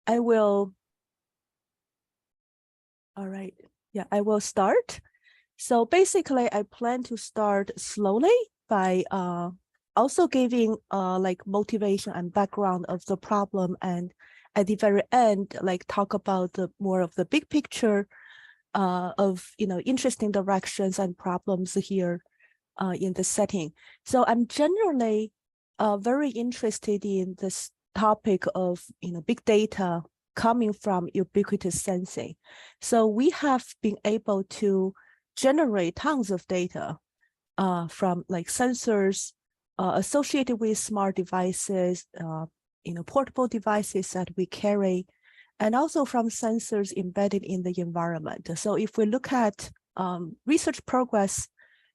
I will, all right, yeah, I will start. So basically, I plan to start slowly by also giving like motivation and background of the problem, and at the very end, like talk about the more of the big picture of interesting directions and problems here in the setting. So I'm generally very interested in this topic of big data coming from ubiquitous sensing. So we have been able to generate tons of data from like sensors associated with smart devices, portable devices that we carry, and also from sensors embedded in the environment. So if we look at research progress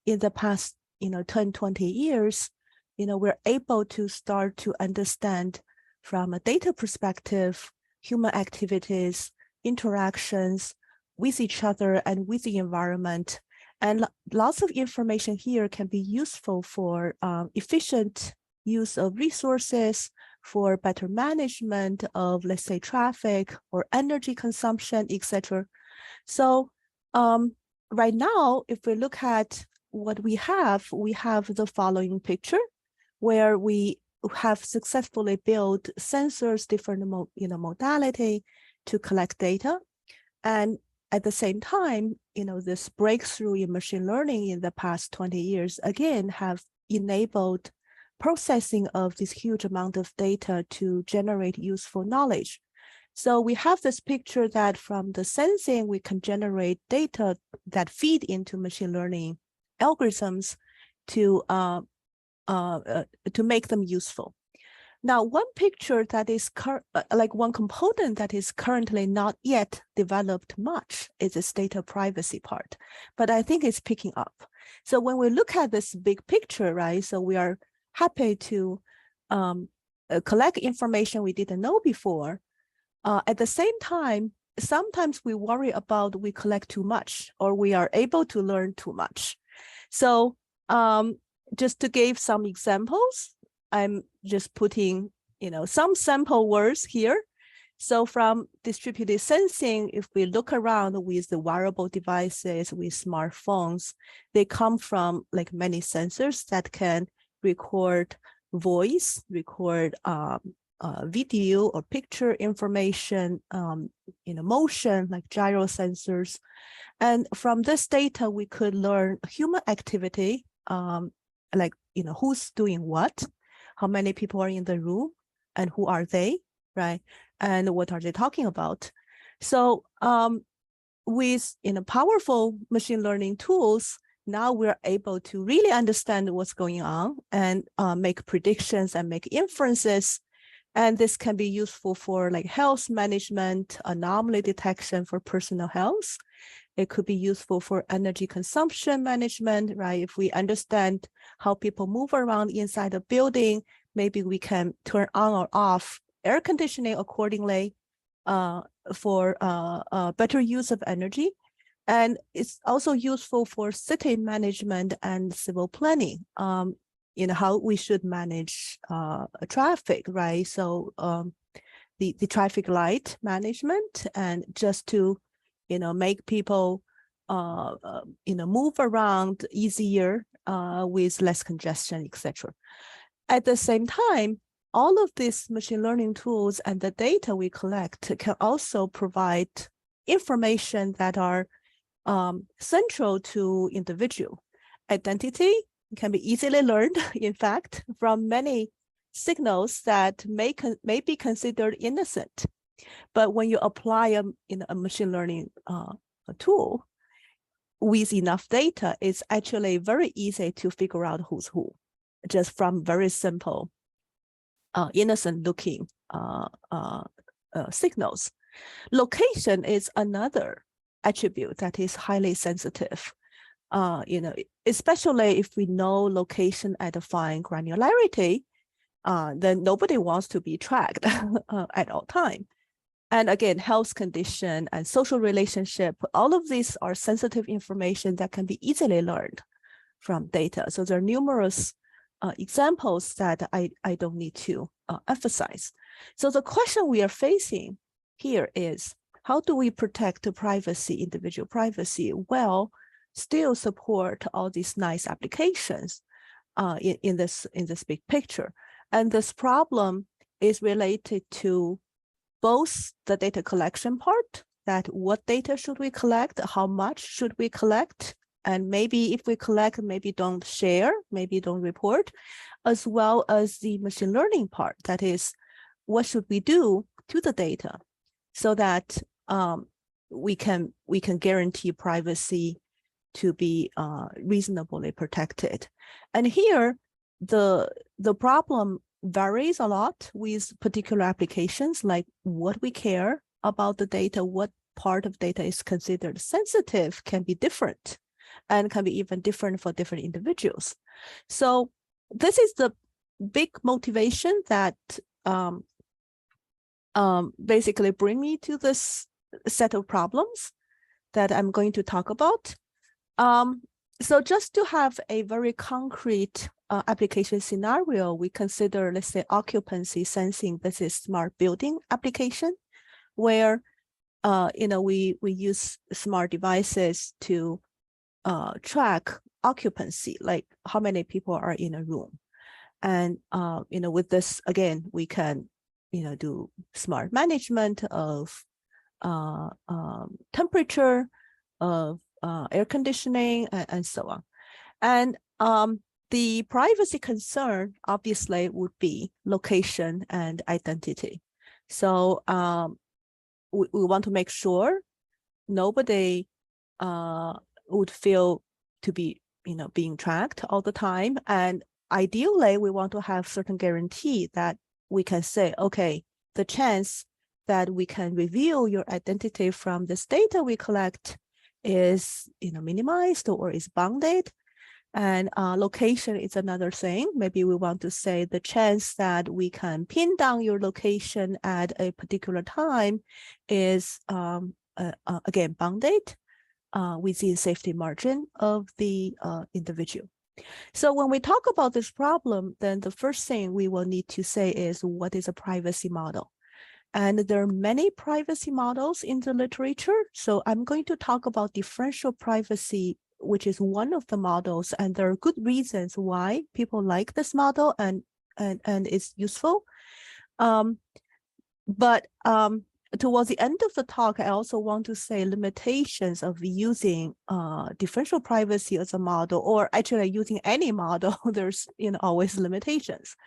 in the past 10, 20 years, we're able to start to understand from a data perspective, human activities, interactions with each other and with the environment. And lots of information here can be useful for efficient use of resources, for better management of, let's say, traffic or energy consumption, etc. So right now, if we look at what we have the following picture, where we have successfully built sensors, different modality to collect data. And at the same time, this breakthrough in machine learning in the past 20 years, again, have enabled processing of this huge amount of data to generate useful knowledge. So we have this picture that from the sensing, we can generate data that feed into machine learning algorithms to make them useful. Now, one picture that is one component that is currently not yet developed much is this data privacy part, but I think it's picking up. So when we look at this big picture, right, so we are happy to collect information we didn't know before. At the same time, sometimes we worry about we collect too much or we are able to learn too much. So just to give some examples, I'm just putting, some sample words here. So from distributed sensing, if we look around with the wearable devices, with smartphones, they come from like many sensors that can record voice, record video or picture information, motion, like gyro sensors. And from this data, we could learn human activity, like, who's doing what, how many people are in the room, and who are they, right? And what are they talking about? So with powerful machine learning tools, now we're able to really understand what's going on and make predictions and make inferences. And this can be useful for like health management, anomaly detection for personal health. It could be useful for energy consumption management, right? If we understand how people move around inside a building, maybe we can turn on or off air conditioning accordingly for better use of energy. And it's also useful for city management and civil planning, how we should manage traffic, right? So the traffic light management, and just to make people, move around easier with less congestion, etc. At the same time, all of these machine learning tools and the data we collect can also provide information that are central to individual identity. Can be easily learned, in fact, from many signals that may be considered innocent. But when you apply a machine learning a tool with enough data, it's actually very easy to figure out who's who, just from very simple, innocent-looking signals. Location is another attribute that is highly sensitive. Especially if we know location at a fine granularity, then nobody wants to be tracked at all time. And again, health condition and social relationship, all of these are sensitive information that can be easily learned from data. So there are numerous examples that I don't need to emphasize. So the question we are facing here is, how do we protect the privacy, individual privacy, while still support all these nice applications in this big picture? And this problem is related to both the data collection part, that what data should we collect, how much should we collect, and maybe if we collect, maybe don't share, maybe don't report, as well as the machine learning part, that is, what should we do to the data so that we can guarantee privacy to be reasonably protected. And here, the problem varies a lot with particular applications, like what we care about the data, what part of data is considered sensitive can be different, and can be even different for different individuals. So this is the big motivation that basically bring me to this set of problems that I'm going to talk about. So just to have a very concrete application scenario, we consider, let's say, occupancy sensing. This is smart building application, where we use smart devices to track occupancy, like how many people are in a room. And with this, again, we can do smart management of temperature, of air conditioning, and so on. And the privacy concern obviously would be location and identity. So we want to make sure nobody would feel to be being tracked all the time. And ideally, we want to have certain guarantee that we can say, okay, the chance that we can reveal your identity from this data we collect is minimized or is bounded. And location is another thing. Maybe we want to say the chance that we can pin down your location at a particular time is again bounded within safety margin of the individual. So when we talk about this problem, then the first thing we will need to say is, what is a privacy model? And there are many privacy models in the literature. So I'm going to talk about differential privacy, which is one of the models. And there are good reasons why people like this model and it's useful. But towards the end of the talk, I also want to say limitations of using differential privacy as a model, or actually using any model. There's always limitations.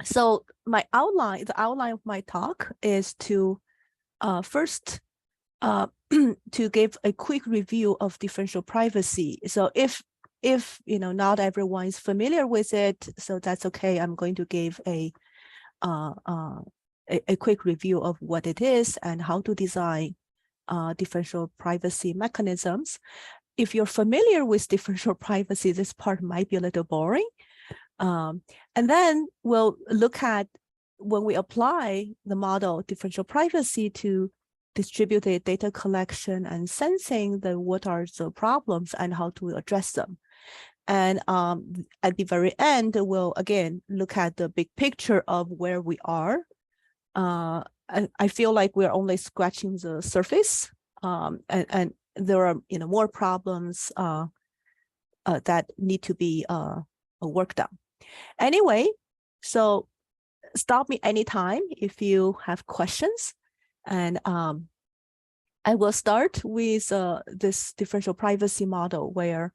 So the outline of my talk is to first to give a quick review of differential privacy. So if not everyone is familiar with it, so that's okay. I'm going to give a quick review of what it is and how to design differential privacy mechanisms. If you're familiar with differential privacy, this part might be a little boring. And then we'll look at, when we apply the model differential privacy to distributed data collection and sensing, then what are the problems and how to address them. And at the very end, we'll again look at the big picture of where we are. I feel like we're only scratching the surface, and there are more problems that need to be worked on. Anyway, so stop me anytime if you have questions. And I will start with this differential privacy model, where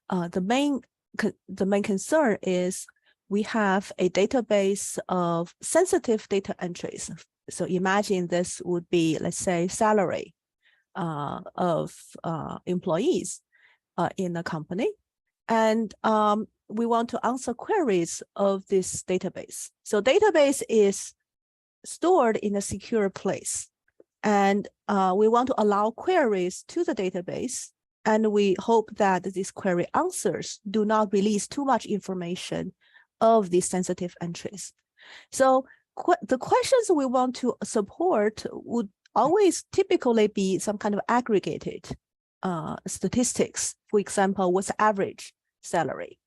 the main concern is we have a database of sensitive data entries. So imagine this would be, let's say, salary of employees in a company. And we want to answer queries of this database. So database is stored in a secure place. And we want to allow queries to the database. And we hope that these query answers do not release too much information of these sensitive entries. So the questions we want to support would always typically be some kind of aggregated statistics. For example, what's the average salary?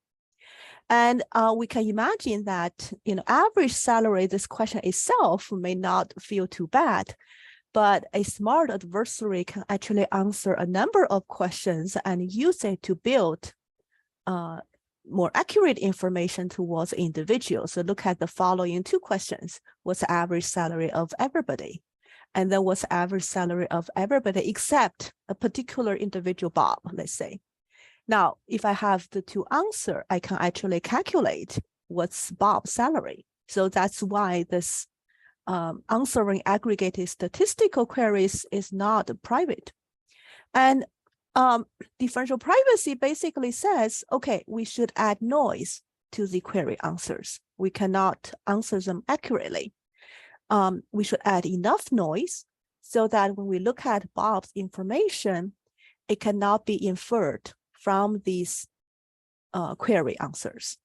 And we can imagine that, average salary, this question itself may not feel too bad, but a smart adversary can actually answer a number of questions and use it to build more accurate information towards individuals. So look at the following two questions. What's the average salary of everybody? And then what's the average salary of everybody except a particular individual, Bob, let's say. Now, if I have the two answers, I can actually calculate what's Bob's salary. So that's why this answering aggregated statistical queries is not private. And differential privacy basically says, okay, we should add noise to the query answers. We cannot answer them accurately. We should add enough noise so that when we look at Bob's information, it cannot be inferred from these query answers.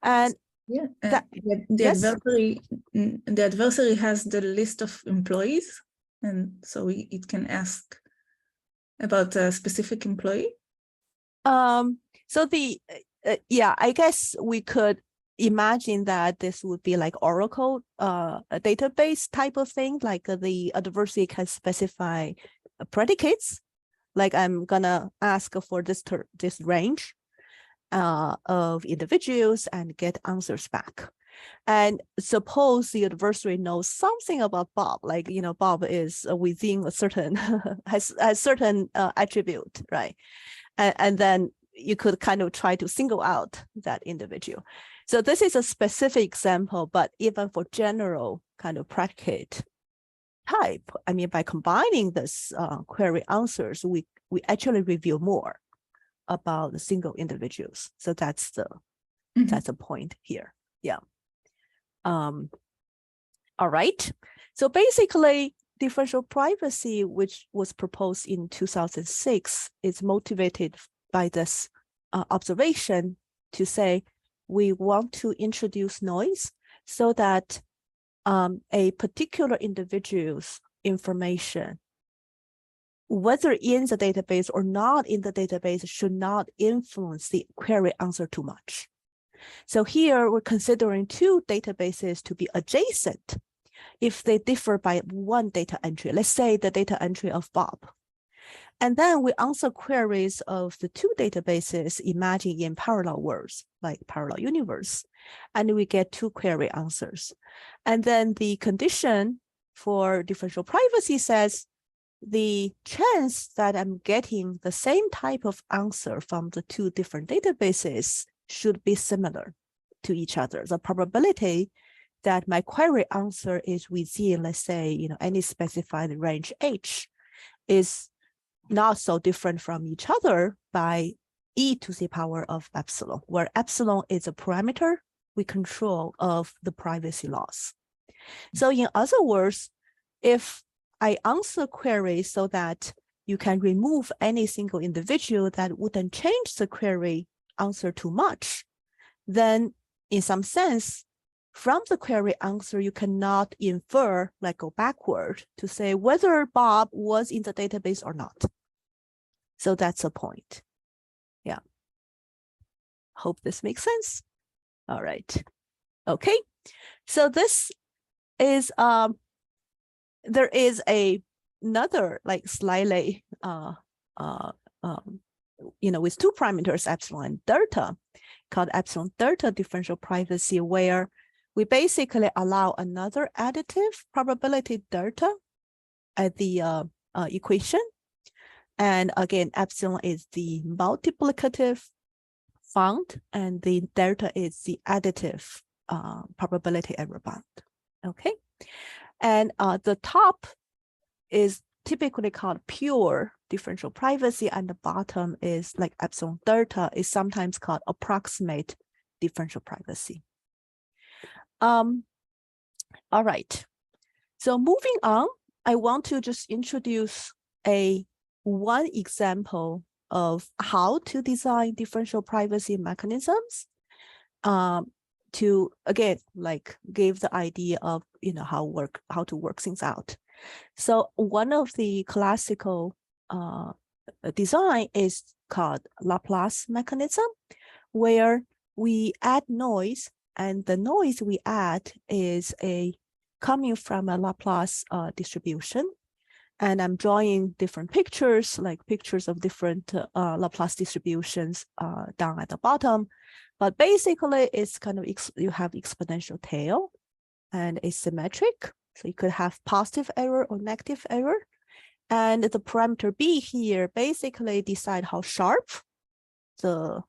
And yeah, the yes. adversary has the list of employees, and so it can ask about a specific employee. So yeah, I guess we could imagine that this would be like Oracle a database type of thing, like the adversary can specify predicates. Like I'm gonna ask for this range of individuals and get answers back. And suppose the adversary knows something about Bob, like, Bob is within a certain, has certain attribute, right? And then you could kind of try to single out that individual. So this is a specific example, but even for general kind of predicate type, I mean, by combining this query answers, we actually reveal more about the single individuals. So that's the point here. Yeah. All right. So basically, differential privacy, which was proposed in 2006, is motivated by this observation to say we want to introduce noise so that a particular individual's information, whether in the database or not in the database, should not influence the query answer too much. So here we're considering two databases to be adjacent if they differ by one data entry. Let's say the data entry of Bob. And then we answer queries of the two databases, imagine in parallel worlds, like parallel universe, and we get two query answers. And then the condition for differential privacy says the chance that I'm getting the same type of answer from the two different databases should be similar to each other. The probability that my query answer is within, let's say, any specified range H is not so different from each other by e to the power of epsilon, where epsilon is a parameter we control of the privacy laws. So in other words, if I answer query so that you can remove any single individual that wouldn't change the query answer too much, then in some sense, from the query answer, you cannot infer, like go backward to say whether Bob was in the database or not. So that's the point. Yeah. Hope this makes sense. All right. Okay. So this is, there is another like slightly, with two parameters, epsilon and delta, called epsilon delta differential privacy, where we basically allow another additive probability delta at the equation. And again, epsilon is the multiplicative bound, and the delta is the additive probability error bound. Okay. And the top is typically called pure differential privacy, and the bottom is like epsilon delta is sometimes called approximate differential privacy. All right. So moving on, I want to just introduce one example of how to design differential privacy mechanisms to, again, like give the idea of, how to work things out. So one of the classical design is called Laplace mechanism, where we add noise, and the noise we add is coming from a Laplace distribution. And I'm drawing different pictures, like pictures of different Laplace distributions down at the bottom. But basically, it's kind of, you have exponential tail and it's symmetric. So you could have positive error or negative error. And the parameter B here basically decide how sharp the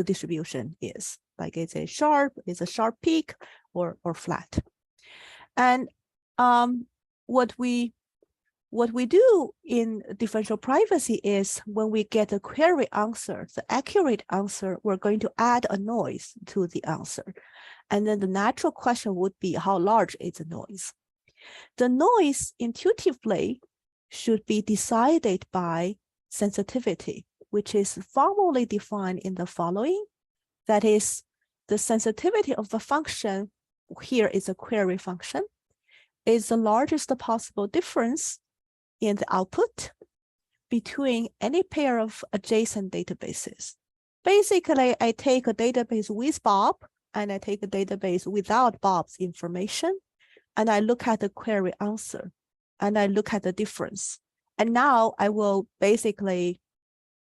distribution is. Like it's a sharp peak or flat. And what we do in differential privacy is when we get a query answer, the accurate answer, we're going to add a noise to the answer. And then the natural question would be, how large is the noise? The noise intuitively should be decided by sensitivity, which is formally defined in the following. That is, the sensitivity of the function, here is a query function, is the largest possible difference in the output between any pair of adjacent databases. Basically, I take a database with Bob and I take a database without Bob's information, and I look at the query answer and I look at the difference. And now I will basically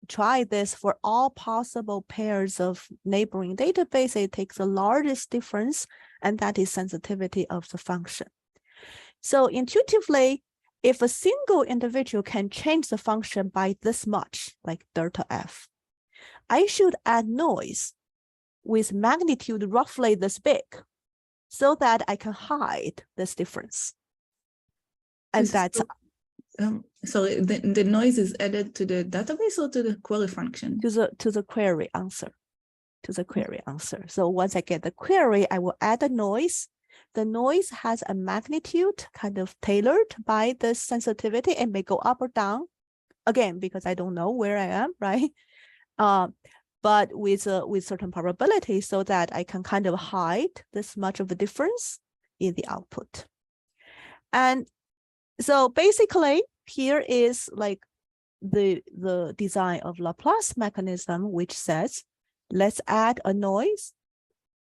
try this for all possible pairs of neighboring databases. It takes the largest difference, and that is sensitivity of the function. So intuitively, if a single individual can change the function by this much, like delta F, I should add noise with magnitude roughly this big so that I can hide this difference. And that's... So the noise is added to the database or to the query function? To the query answer, So once I get the query, I will add a noise. The noise has a magnitude kind of tailored by the sensitivity and may go up or down, again, because I don't know where I am, right? But with certain probability so that I can kind of hide this much of a difference in the output. And so basically, here is like the design of Laplace mechanism, which says, let's add a noise,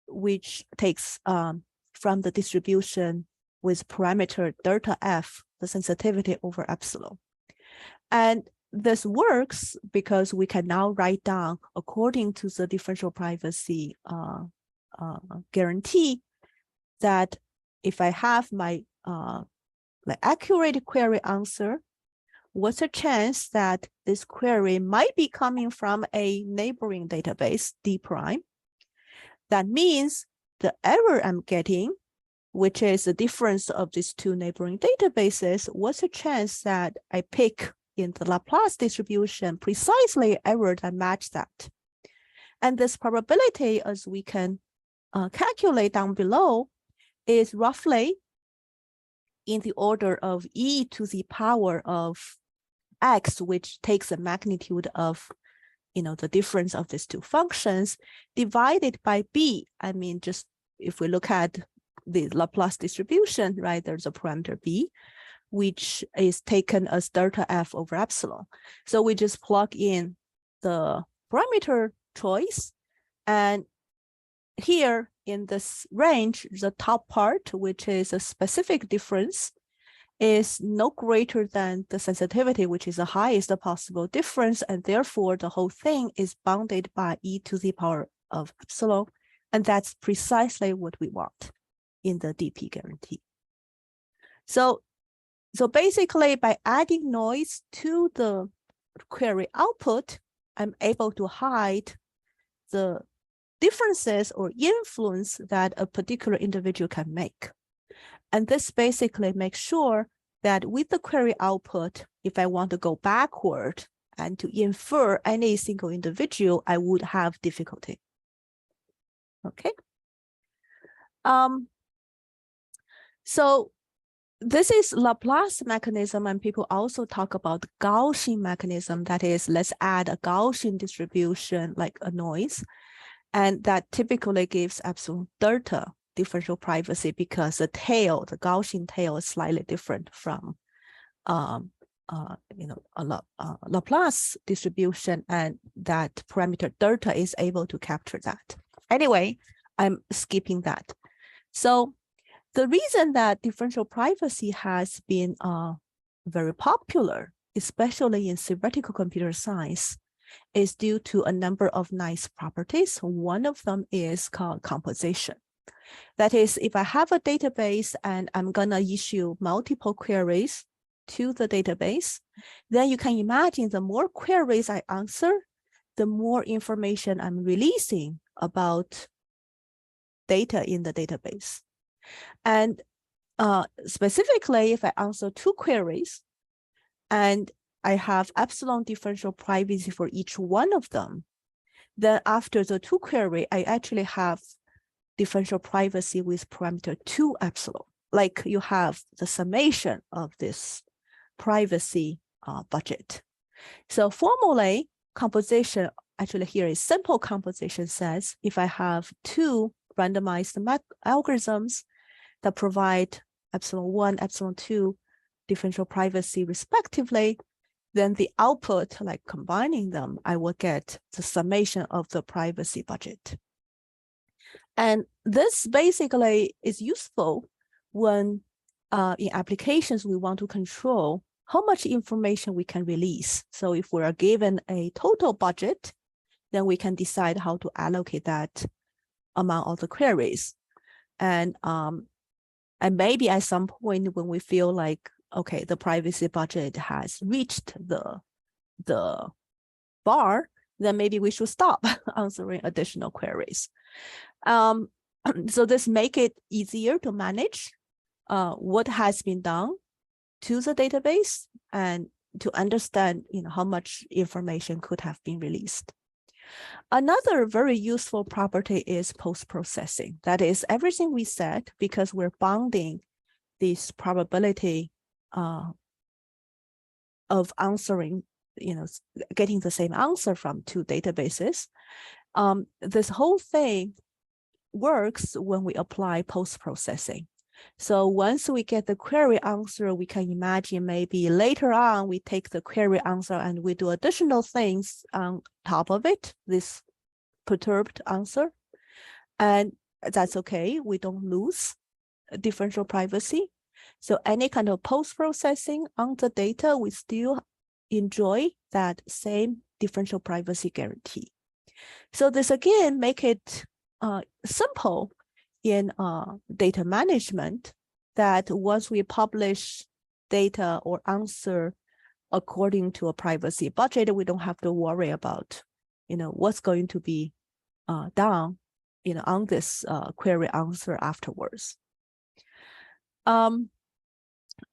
which takes from the distribution with parameter delta F, the sensitivity over epsilon. And this works because we can now write down, according to the differential privacy guarantee, that if I have my accurate query answer, what's the chance that this query might be coming from a neighboring database, D prime? That means the error I'm getting, which is the difference of these two neighboring databases, what's the chance that I pick in the Laplace distribution precisely error that match that? And this probability, as we can calculate down below, is roughly in the order of e to the power of x, which takes a magnitude of, the difference of these two functions, divided by b. I mean, just if we look at the Laplace distribution, right, there's a parameter b, which is taken as delta F over epsilon. So we just plug in the parameter choice, and here in this range, the top part, which is a specific difference, is no greater than the sensitivity, which is the highest possible difference, and therefore the whole thing is bounded by e to the power of epsilon, and that's precisely what we want in the DP guarantee. So basically, by adding noise to the query output, I'm able to hide the differences or influence that a particular individual can make. And this basically makes sure that with the query output, if I want to go backward and to infer any single individual, I would have difficulty. Okay. So this is Laplace mechanism, and people also talk about Gaussian mechanism. That is, let's add a Gaussian distribution like a noise, and that typically gives epsilon delta differential privacy because the tail, the Gaussian tail, is slightly different from Laplace distribution, and that parameter delta is able to capture that. Anyway, I'm skipping that. So the reason that differential privacy has been very popular, especially in theoretical computer science, is due to a number of nice properties. One of them is called composition. That is, if I have a database and I'm gonna issue multiple queries to the database, then you can imagine the more queries I answer, the more information I'm releasing about data in the database. And specifically, if I answer 2 queries and I have epsilon differential privacy for each one of them, then after the 2 query, I actually have differential privacy with parameter 2 epsilon, like you have the summation of this privacy budget. So formally, composition, actually here is simple composition says, if I have 2 randomized algorithms that provide epsilon 1, epsilon 2 differential privacy respectively, then the output, like combining them, I will get the summation of the privacy budget. And this basically is useful when in applications we want to control how much information we can release. So if we are given a total budget, then we can decide how to allocate that among all the queries. And maybe at some point when we feel like, okay, the privacy budget has reached the bar, then maybe we should stop answering additional queries. So this make it easier to manage what has been done to the database and to understand, how much information could have been released. Another very useful property is post-processing. That is everything we said, because we're bounding this probability of answering, getting the same answer from 2 databases. This whole thing works when we apply post-processing. So once we get the query answer, we can imagine maybe later on we take the query answer and we do additional things on top of it, this perturbed answer. And that's okay. We don't lose differential privacy. So any kind of post-processing on the data, we still enjoy that same differential privacy guarantee. So this again make it simple in data management, that once we publish data or answer according to a privacy budget, we don't have to worry about, what's going to be done, on this query answer afterwards. All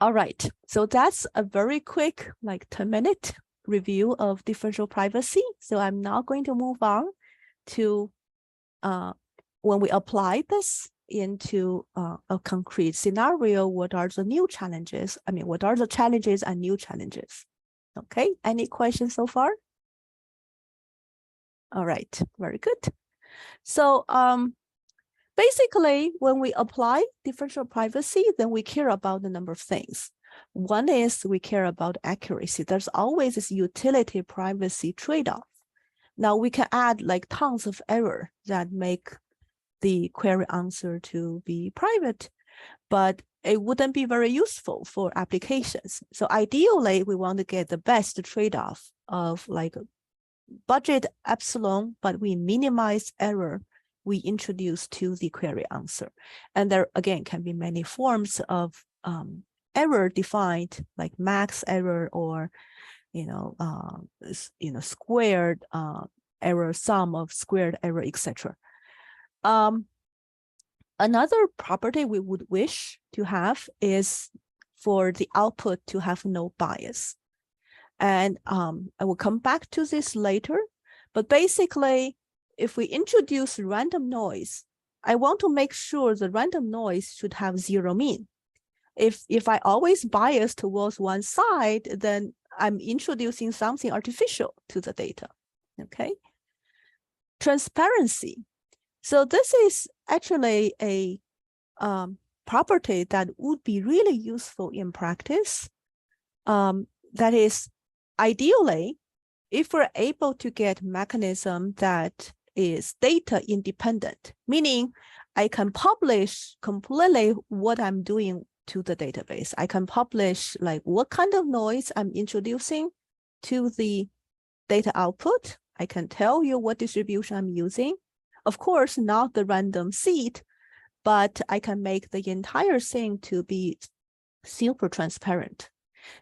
right, so that's a very quick, like 10-minute review of differential privacy. So I'm now going to move on to when we apply this into a concrete scenario, what are the new challenges? What are the challenges and new challenges? Okay, any questions so far? All right, very good. So basically, when we apply differential privacy, then we care about a number of things. One is we care about accuracy. There's always this utility privacy trade-off. Now we can add like tons of error that make the query answer to be private, but it wouldn't be very useful for applications. So ideally, we want to get the best trade-off of like budget epsilon, but we minimize error we introduce to the query answer. And there, again, can be many forms of error defined, like max error or, squared error, sum of squared error, etc. Another property we would wish to have is for the output to have no bias. And I will come back to this later, but basically, if we introduce random noise, I want to make sure the random noise should have 0 mean. If I always bias towards one side, then I'm introducing something artificial to the data, okay? Transparency. So this is actually a property that would be really useful in practice. That is, ideally, if we're able to get mechanism that is data independent, meaning I can publish completely what I'm doing to the database. I can publish like what kind of noise I'm introducing to the data output. I can tell you what distribution I'm using. Of course, not the random seed, but I can make the entire thing to be super transparent.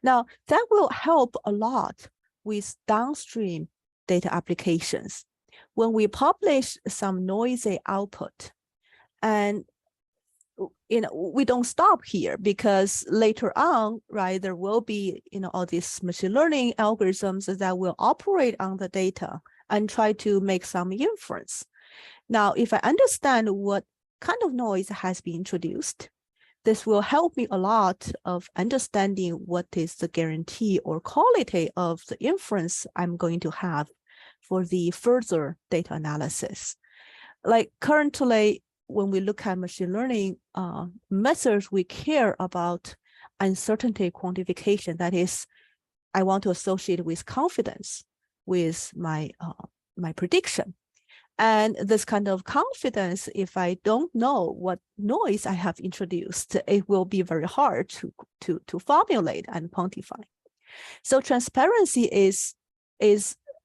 Now, that will help a lot with downstream data applications. When we publish some noisy output, and we don't stop here, because later on, right, there will be all these machine learning algorithms that will operate on the data and try to make some inference. Now, if I understand what kind of noise has been introduced, this will help me a lot of understanding what is the guarantee or quality of the inference I'm going to have for the further data analysis. Like currently, when we look at machine learning methods, we care about uncertainty quantification. That is, I want to associate with confidence with my prediction. And this kind of confidence, if I don't know what noise I have introduced, it will be very hard to formulate and quantify. So transparency is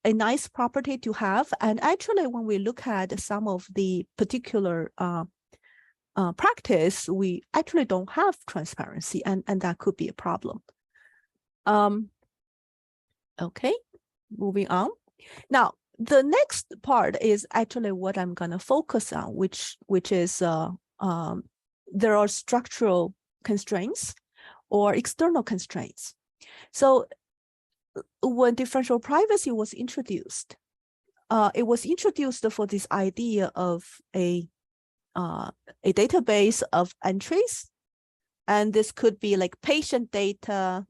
a nice property to have. And actually, when we look at some of the particular practice, we actually don't have transparency, and that could be a problem. Okay, moving on. Now, the next part is actually what I'm going to focus on, which is there are structural constraints or external constraints. So when differential privacy was introduced, it was introduced for this idea of a database of entries. And this could be like patient data.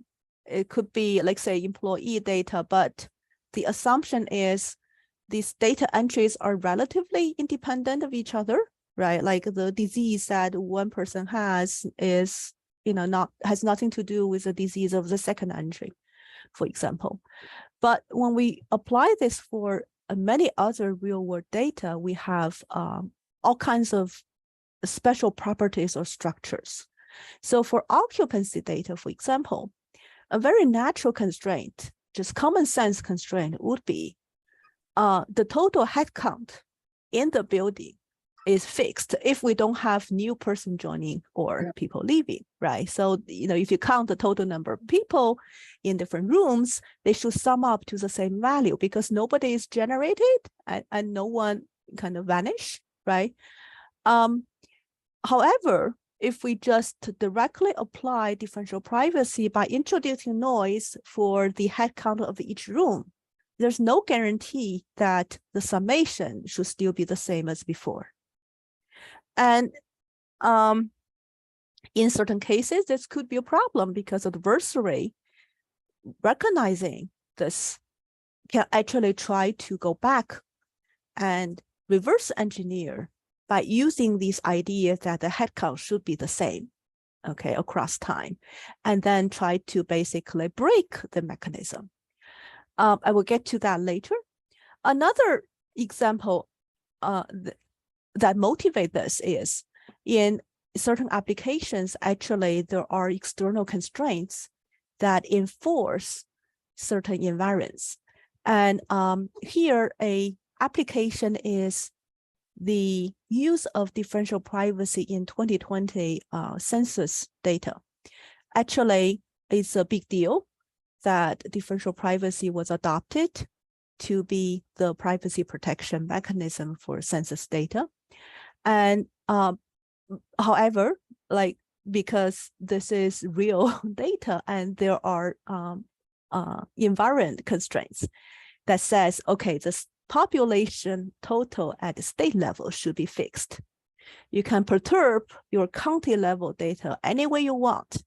It could be like, say, employee data. But the assumption is these data entries are relatively independent of each other, right? Like the disease that one person has is, has nothing to do with the disease of the second entry, for example. But when we apply this for many other real world data, we have all kinds of special properties or structures. So for occupancy data, for example, a very natural constraint, just common sense constraint, would be the total headcount in the building is fixed if we don't have new person joining or people leaving, right? So, if you count the total number of people in different rooms, they should sum up to the same value, because nobody is generated and no one kind of vanish, right? However, if we just directly apply differential privacy by introducing noise for the headcount of each room, there's no guarantee that the summation should still be the same as before. And in certain cases, this could be a problem, because adversary recognizing this can actually try to go back and reverse engineer by using these ideas that the headcount should be the same, okay, across time, and then try to basically break the mechanism. I will get to that later. Another example that motivate this is in certain applications, actually, there are external constraints that enforce certain invariants. And here, a application is the use of differential privacy in 2020 census data. Actually, it's a big deal that differential privacy was adopted to be the privacy protection mechanism for census data. And however, because this is real data and there are invariant constraints that says, okay, the population total at the state level should be fixed. You can perturb your county level data any way you want.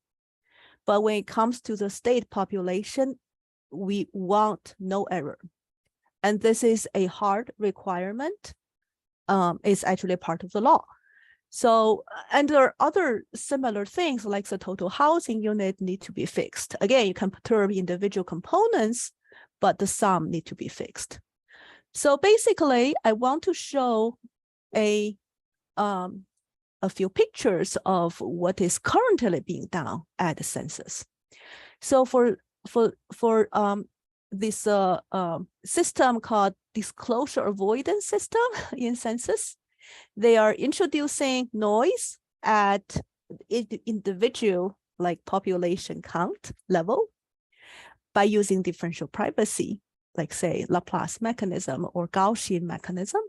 But when it comes to the state population, we want no error. And this is a hard requirement. It's actually part of the law. So, and there are other similar things like the total housing unit need to be fixed. Again, you can perturb individual components, but the sum need to be fixed. So basically, I want to show a few pictures of what is currently being done at the census. So for this system called disclosure avoidance system in census, they are introducing noise at individual like population count level by using differential privacy, like say Laplace mechanism or Gaussian mechanism.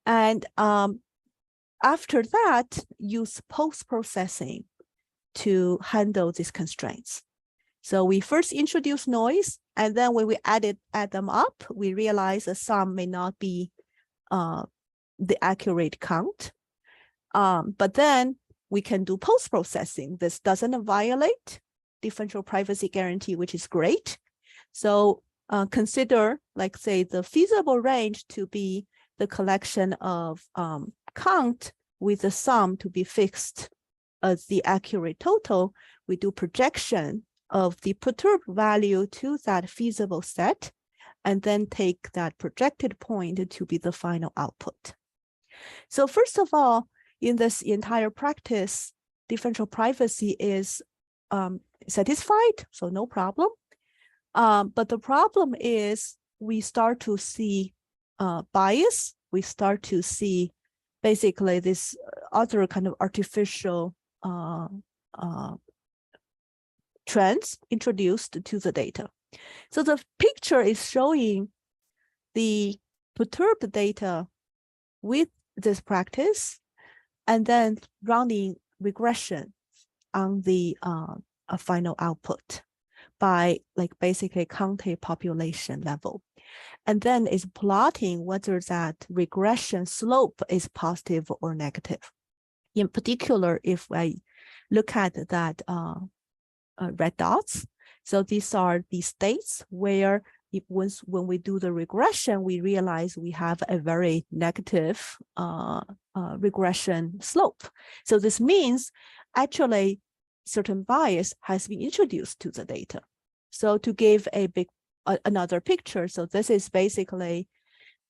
And after that, use post-processing to handle these constraints. So we first introduce noise, and then when we add them up, we realize the sum may not be the accurate count. But then we can do post-processing. This doesn't violate differential privacy guarantee, which is great. So consider, like say, the feasible range to be the collection of count with the sum to be fixed as the accurate total. We do projection of the perturbed value to that feasible set, and then take that projected point to be the final output. So first of all, in this entire practice, differential privacy is satisfied, so no problem. But the problem is we start to see bias. We start to see basically this other kind of artificial trends introduced to the data. So the picture is showing the perturbed data with this practice, and then running regression on the final output by like basically county population level. And then is plotting whether that regression slope is positive or negative. In particular, if I look at that red dots, so these are the states where when we do the regression, we realize we have a very negative regression slope. So this means actually certain bias has been introduced to the data. So to give another picture, so this is basically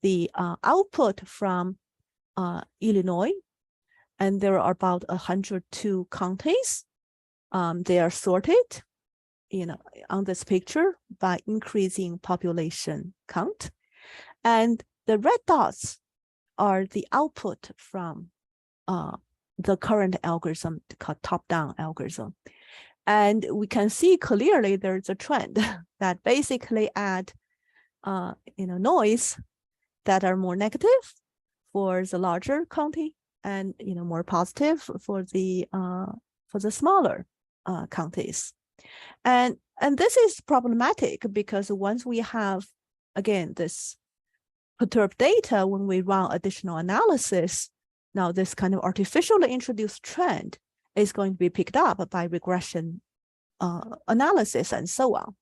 the output from Illinois, and there are about 102 counties. They are sorted, on this picture by increasing population count. And the red dots are the output from the current algorithm called top-down algorithm. And we can see clearly there's a trend that basically add noise that are more negative for the larger county, and more positive for the smaller counties. And this is problematic because once we have, again, this perturbed data, when we run additional analysis, now this kind of artificially introduced trend is going to be picked up by regression analysis and so on.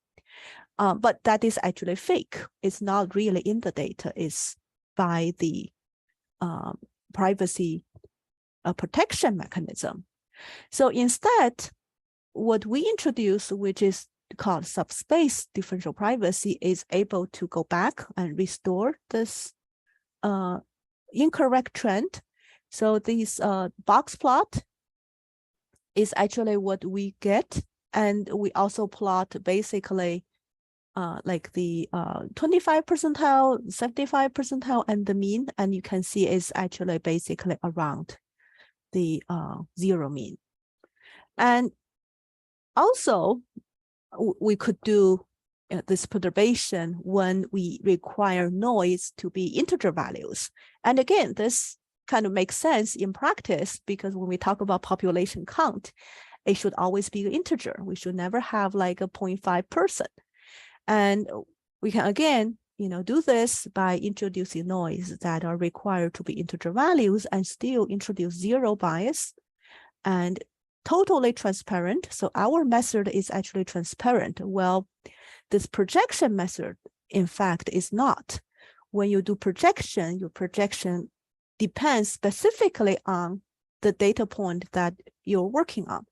But that is actually fake. It's not really in the data. It's by the privacy protection mechanism. So instead, what we introduce, which is called subspace differential privacy, is able to go back and restore this incorrect trend. So this box plot is actually what we get. And we also plot basically like the 25 percentile, 75 percentile, and the mean. And you can see it's actually basically around the zero mean. And also, we could do this perturbation when we require noise to be integer values. And again, this kind of makes sense in practice because when we talk about population count, it should always be an integer. We should never have like a 0.5 person. And we can, again, do this by introducing noise that are required to be integer values and still introduce zero bias and totally transparent. So our method is actually transparent. Well, this projection method, in fact, is not. When you do projection, your projection depends specifically on the data point that you're working on.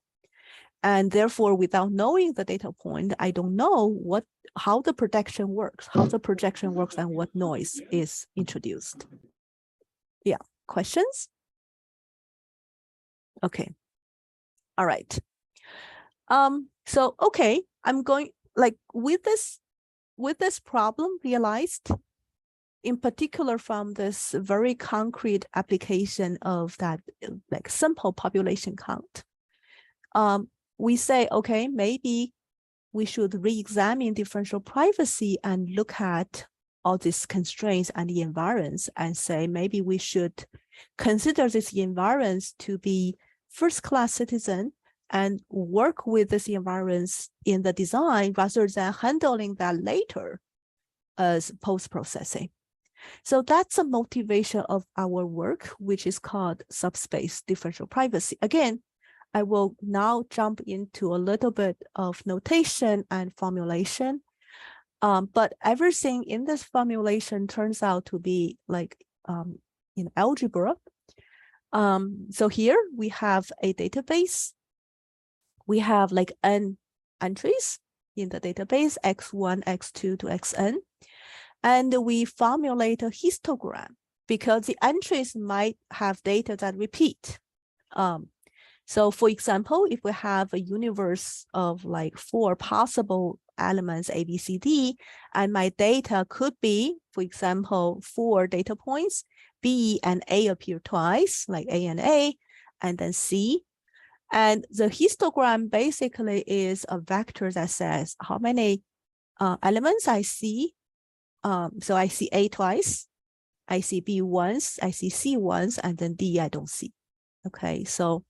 And therefore, without knowing the data point, I don't know how the projection works, and what noise is introduced. Yeah, questions? Okay. All right. So okay, I'm going like with this problem realized, in particular from this very concrete application of that like simple population count. We say, okay, maybe we should re-examine differential privacy and look at all these constraints and the environs and say, maybe we should consider this environs to be first-class citizen and work with this environs in the design rather than handling that later as post-processing. So that's a motivation of our work, which is called subspace differential privacy. Again, I will now jump into a little bit of notation and formulation. But everything in this formulation turns out to be like in algebra. So here we have a database. We have like n entries in the database, x1, x2 to xn. And we formulate a histogram because the entries might have data that repeat. So for example, if we have a universe of like 4 possible elements A, B, C, D, and my data could be, for example, 4 data points, B and A appear twice, like A, and then C. And the histogram basically is a vector that says how many elements I see. So I see A twice, I see B once, I see C once, and then D I don't see. Okay, so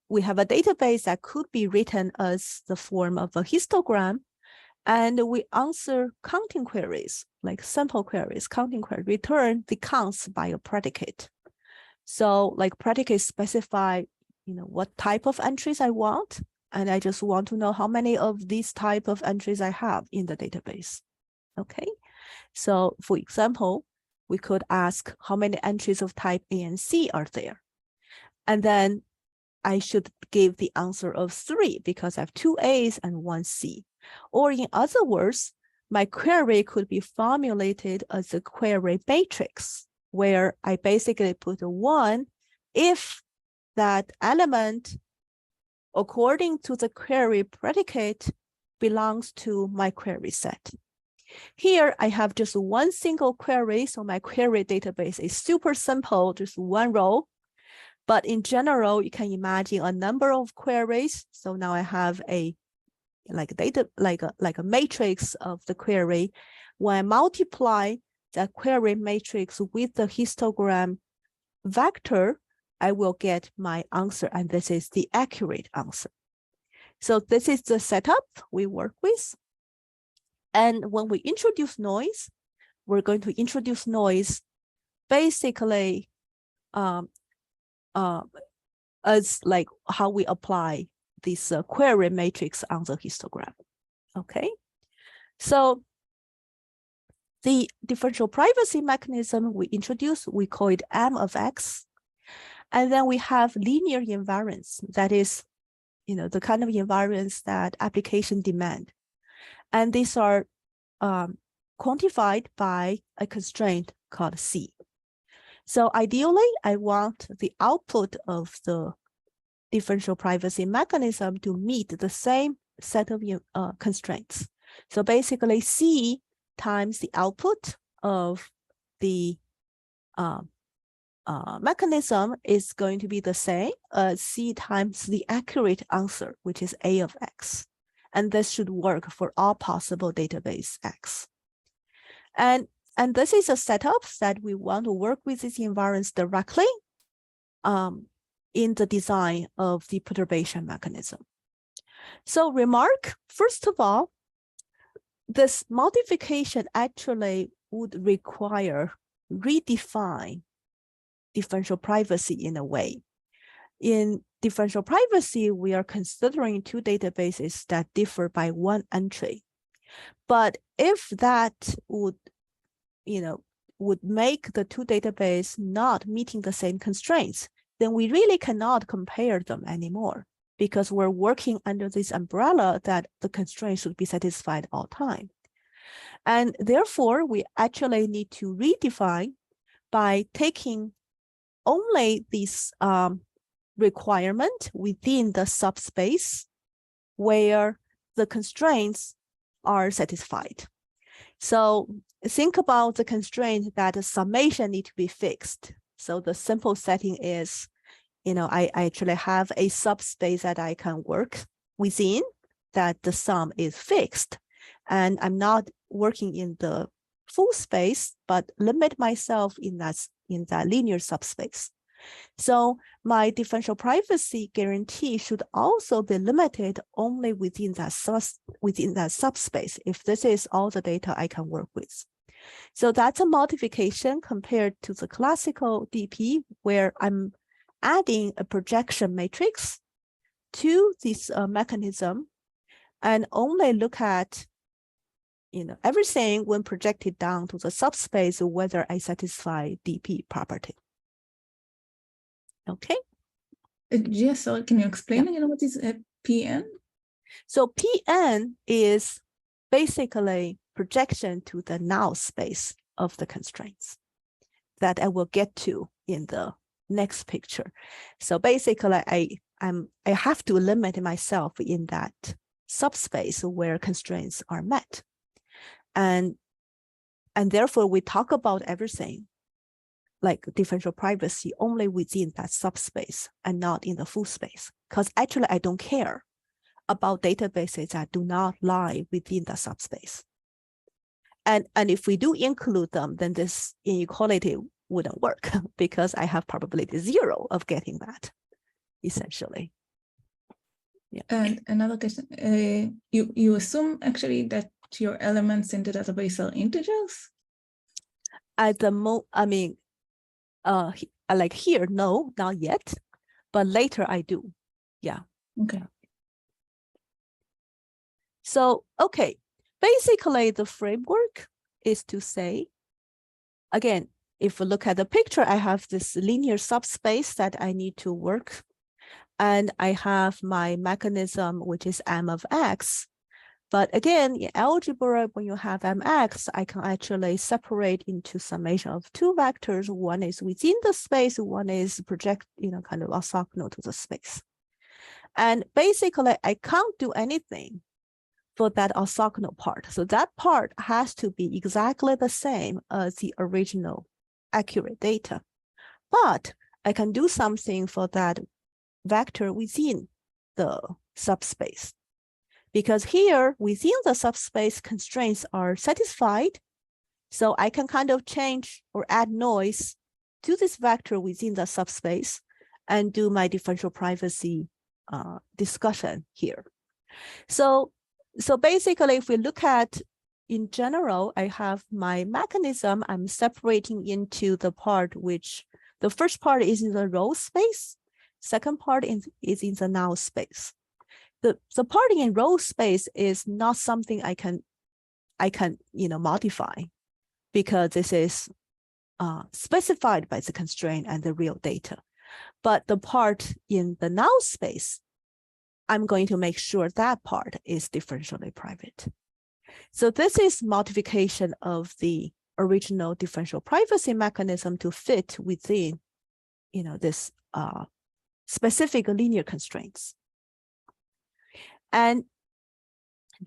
we have a database that could be written as the form of a histogram, and we answer counting queries, like sample queries, counting query, return the counts by a predicate. So like predicates specify, what type of entries I want, and I just want to know how many of these type of entries I have in the database. Okay, so for example, we could ask how many entries of type A and C are there? And then I should give the answer of 3 because I have 2 A's and 1 C. Or in other words, my query could be formulated as a query matrix where I basically put a 1 if that element, according to the query predicate, belongs to my query set. Here, I have just one single query, so my query database is super simple, just one row. But in general, you can imagine a number of queries. So now I have a matrix of the query. When I multiply that query matrix with the histogram vector, I will get my answer, and this is the accurate answer. So this is the setup we work with. And when we introduce noise, we're going to introduce noise basically as like how we apply this query matrix on the histogram. Okay, so the differential privacy mechanism we introduce, we call it M of X. And then we have linear invariance, that is, the kind of invariance that application demand. And these are quantified by a constraint called C. So ideally, I want the output of the differential privacy mechanism to meet the same set of constraints. So basically, C times the output of the mechanism is going to be the same as C times the accurate answer, which is A of X. And this should work for all possible database X. And this is a setup that we want to work with these environments directly in the design of the perturbation mechanism. So remark, first of all, this modification actually would require redefine differential privacy in a way. In differential privacy, we are considering 2 databases that differ by 1 entry. But if that would make the 2 databases not meeting the same constraints, then we really cannot compare them anymore. because we're working under this umbrella that the constraint should be satisfied all time. And therefore, we actually need to redefine by taking only this requirement within the subspace where the constraints are satisfied. So think about the constraint that the summation need to be fixed. So the simple setting is, I actually have a subspace that I can work within, that the sum is fixed. And I'm not working in the full space, but limit myself in that linear subspace. So my differential privacy guarantee should also be limited only within that subspace, if this is all the data I can work with. So that's a modification compared to the classical DP, where I'm adding a projection matrix to this mechanism and only look at everything when projected down to the subspace, whether I satisfy DP property. Okay. Yes, so can you explain again what is a PN? So PN is basically projection to the null space of the constraints that I will get to in the next picture. So basically, I have to limit myself in that subspace where constraints are met. And therefore, we talk about everything like differential privacy only within that subspace and not in the full space. Because actually, I don't care about databases that do not lie within the subspace. And if we do include them, then this inequality wouldn't work because I have probability 0 of getting that, essentially. Yeah. And another question, you assume actually that your elements in the database are integers? At the like here, no, not yet, but later I do. Yeah. Okay. So, okay, basically the framework is to say, again, if we look at the picture, I have this linear subspace that I need to work. And I have my mechanism, which is M of X. But again, in algebra, when you have Mx, I can actually separate into summation of two vectors. One is within the space, one is project, kind of orthogonal to the space. And basically, I can't do anything for that orthogonal part. So that part has to be exactly the same as the original accurate data. But I can do something for that vector within the subspace. Because here, within the subspace, constraints are satisfied. So I can kind of change or add noise to this vector within the subspace and do my differential privacy discussion here. So basically, if we look at, in general, I have my mechanism. I'm separating into the part which, the first part is in the row space. Second part is in the null space. The part in row space is not something I can modify, because this is specified by the constraint and the real data. But the part in the null space, I'm going to make sure that part is differentially private. So this is modification of the original differential privacy mechanism to fit within, this specific linear constraints. And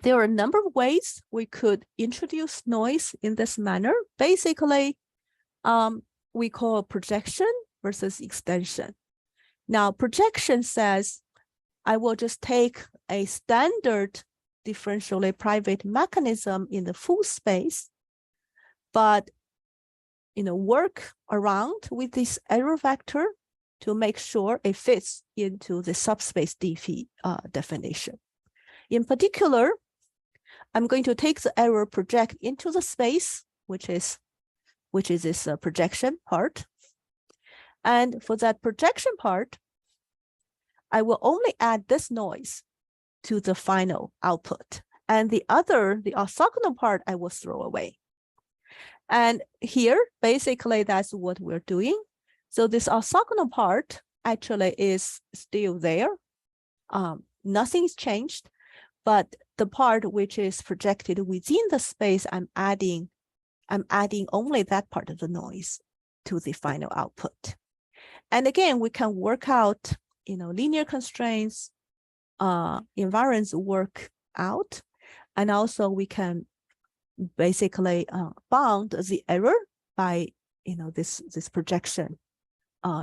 there are a number of ways we could introduce noise in this manner. Basically, we call projection versus extension. Now, projection says, I will just take a standard differentially private mechanism in the full space, but work around with this error vector to make sure it fits into the subspace DP definition. In particular, I'm going to take the error project into the space, which is this projection part. And for that projection part, I will only add this noise to the final output. And the orthogonal part, I will throw away. And here, basically, that's what we're doing. So this orthogonal part actually is still there. nothing's changed, but the part which is projected within the space, I'm adding only that part of the noise to the final output. And again, we can work out, linear constraints, invariance work out, and also we can basically bound the error by, this projection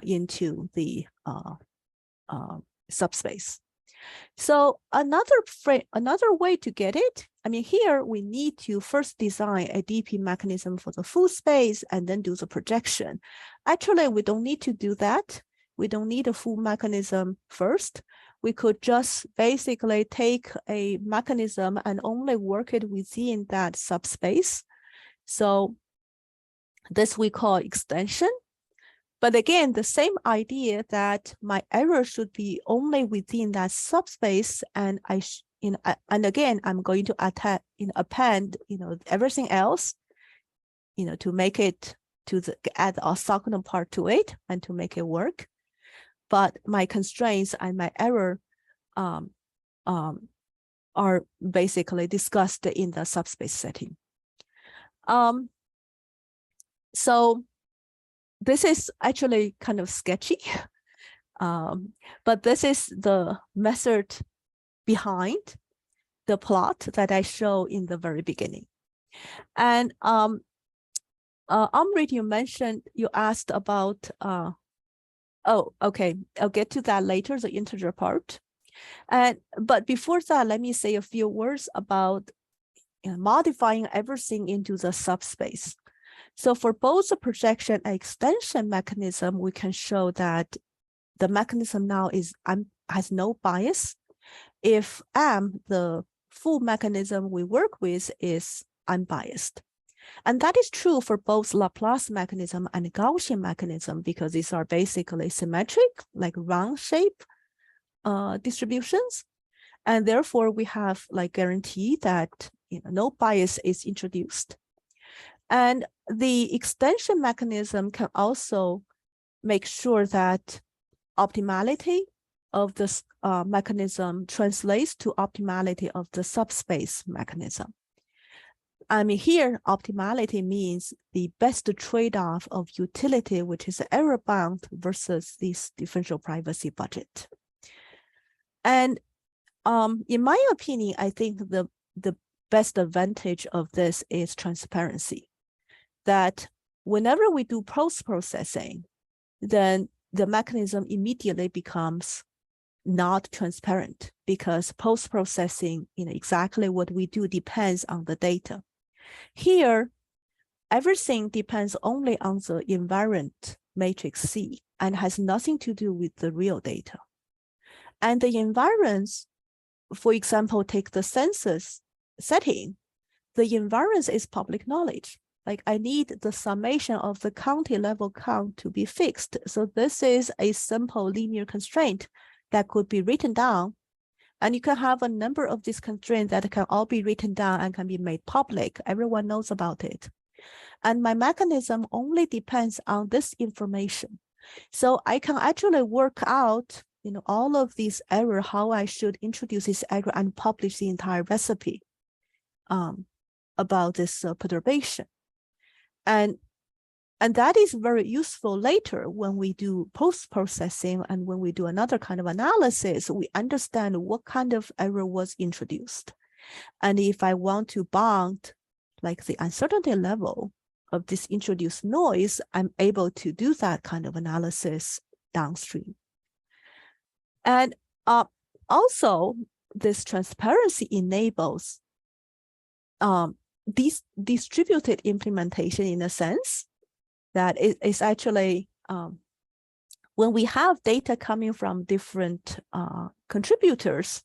into the subspace. So another way to get it, here we need to first design a DP mechanism for the full space and then do the projection. Actually, we don't need to do that. We don't need a full mechanism first. We could just basically take a mechanism and only work it within that subspace. So this we call extension. But again, the same idea that my error should be only within that subspace, and and again, I'm going to append, everything else, to make it add the orthogonal part to it and to make it work. But my constraints and my error are basically discussed in the subspace setting. So this is actually kind of sketchy, but this is the method behind the plot that I show in the very beginning. And Amrit, you asked about, oh, okay, I'll get to that later, the integer part. But before that, let me say a few words about modifying everything into the subspace. So for both the projection and extension mechanism, we can show that the mechanism now has no bias if M, the full mechanism we work with, is unbiased. And that is true for both Laplace mechanism and Gaussian mechanism, because these are basically symmetric, like round shape distributions. And therefore we have guarantee that no bias is introduced. And the extension mechanism can also make sure that optimality of this mechanism translates to optimality of the subspace mechanism. Here, optimality means the best trade-off of utility, which is error bound, versus this differential privacy budget. And in my opinion, I think the best advantage of this is transparency. That whenever we do post-processing, then the mechanism immediately becomes not transparent, because post-processing, exactly what we do depends on the data. Here, everything depends only on the invariant matrix C and has nothing to do with the real data. And the invariance, for example, take the census setting, the invariance is public knowledge. I need the summation of the county level count to be fixed. So this is a simple linear constraint that could be written down. And you can have a number of these constraints that can all be written down and can be made public. Everyone knows about it. And my mechanism only depends on this information. So I can actually work out, all of these error, how I should introduce this error and publish the entire recipe about this perturbation. And that is very useful later when we do post-processing and when we do another kind of analysis, we understand what kind of error was introduced. And if I want to bound the uncertainty level of this introduced noise, I'm able to do that kind of analysis downstream. And also, this transparency enables this distributed implementation in a sense that is actually, when we have data coming from different contributors,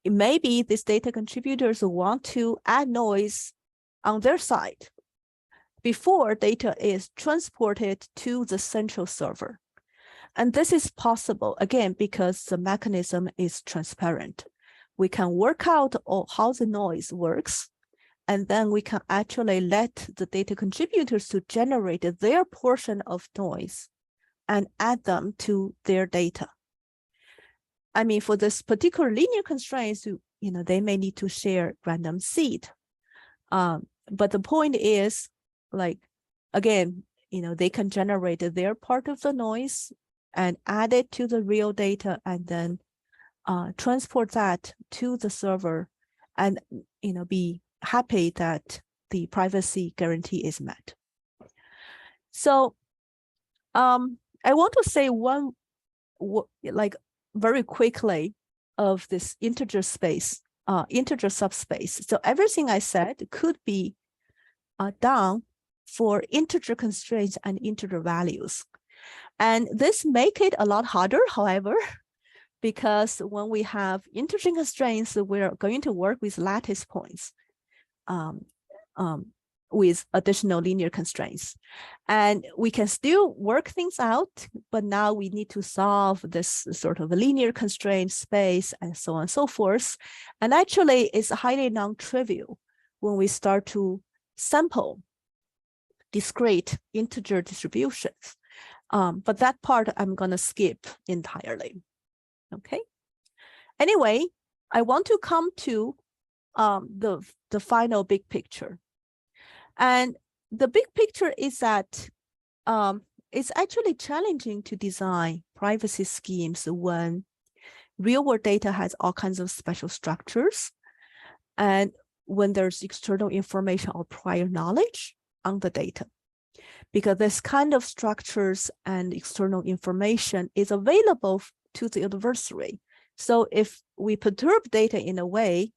maybe these data contributors want to add noise on their side before data is transported to the central server. And this is possible, again, because the mechanism is transparent. We can work out how the noise works, and then we can actually let the data contributors to generate their portion of noise and add them to their data. I mean, for this particular linear constraints, they may need to share random seed. But the point is, like, again, they can generate their part of the noise and add it to the real data and then transport that to the server and, be happy that the privacy guarantee is met. So I want to say one, like very quickly, of this integer space, integer subspace. So everything I said could be done for integer constraints and integer values. And this make it a lot harder, however, because when we have integer constraints, we're going to work with lattice points with additional linear constraints. And we can still work things out, but now we need to solve this sort of a linear constraint space and so on and so forth. And actually, it's highly non-trivial when we start to sample discrete integer distributions. But that part I'm going to skip entirely. Okay. Anyway, I want to come to the final big picture. And the big picture is that it's actually challenging to design privacy schemes when real-world data has all kinds of special structures, and when there's external information or prior knowledge on the data. Because this kind of structures and external information is available to the adversary. So if we perturb data in a way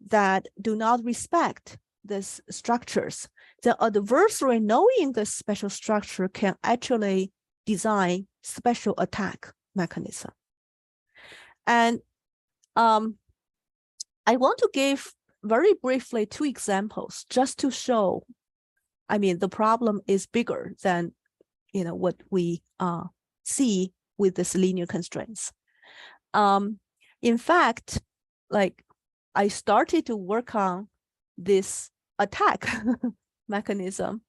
that do not respect these structures, the adversary, knowing this special structure, can actually design special attack mechanism. And I want to give very briefly 2 examples just to show, I mean, the problem is bigger than what we see with this linear constraints. In fact, like, I started to work on this attack mechanism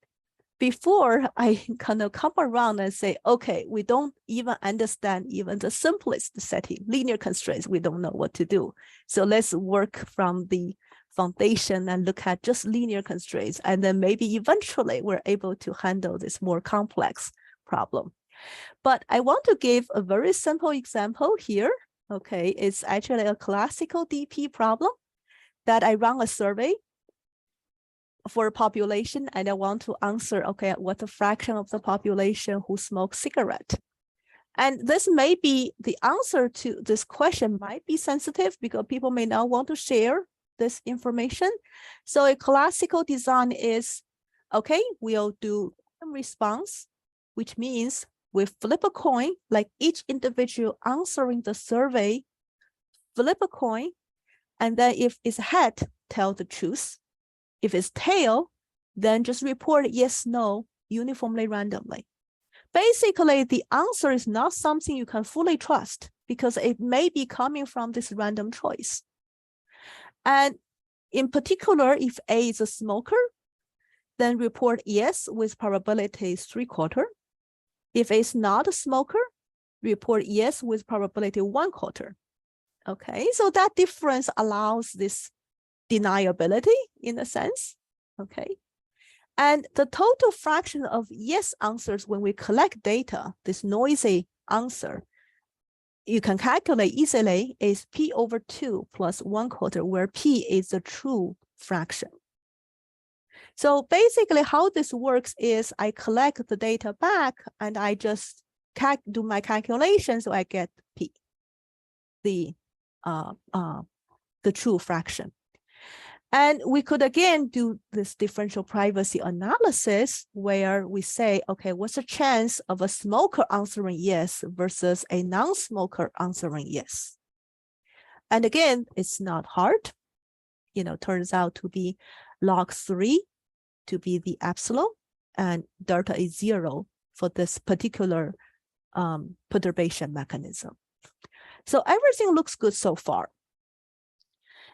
before I kind of come around and say, okay, we don't even understand even the simplest setting, linear constraints, we don't know what to do. So let's work from the foundation and look at just linear constraints. And then maybe eventually we're able to handle this more complex problem. But I want to give a very simple example here. Okay, it's actually a classical DP problem that I run a survey for a population, and I want to answer, okay, what's the fraction of the population who smokes cigarette? And this may be, the answer to this question might be sensitive because people may not want to share this information. So a classical design is, okay, we'll do a response, which means we flip a coin, like each individual answering the survey, flip a coin, and then if it's head, tell the truth. If it's tail, then just report yes, no, uniformly randomly. Basically, the answer is not something you can fully trust because it may be coming from this random choice. And in particular, if A is a smoker, then report yes with probability 3/4. If it's not a smoker, report yes with probability 1/4. Okay, so that difference allows this deniability in a sense. Okay. And the total fraction of yes answers when we collect data, this noisy answer, you can calculate easily, is P/2 plus 1/4, where P is the true fraction. So basically how this works is I collect the data back and I just do my calculation, so I get P, the true fraction. And we could again do this differential privacy analysis where we say, okay, what's the chance of a smoker answering yes versus a non-smoker answering yes? And again, it's not hard. Turns out to be log 3 to be the epsilon, and delta is 0 for this particular perturbation mechanism. So everything looks good so far.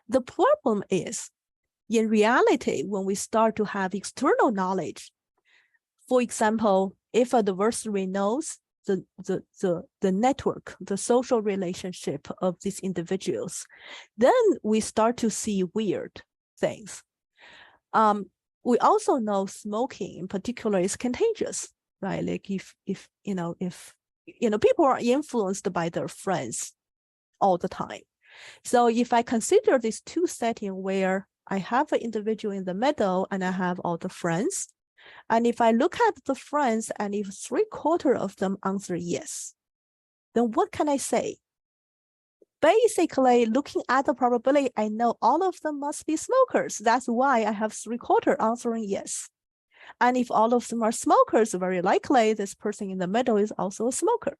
The problem is, in reality, when we start to have external knowledge, for example, if an adversary knows the network, the social relationship of these individuals, then we start to see weird things. We also know smoking in particular is contagious, right? Like if people are influenced by their friends all the time. So if I consider these two settings where I have an individual in the middle and I have all the friends, and if I look at the friends and if 3/4 of them answer yes, then what can I say? Basically, looking at the probability, I know all of them must be smokers. That's why I have 3/4 answering yes. And if all of them are smokers, very likely this person in the middle is also a smoker.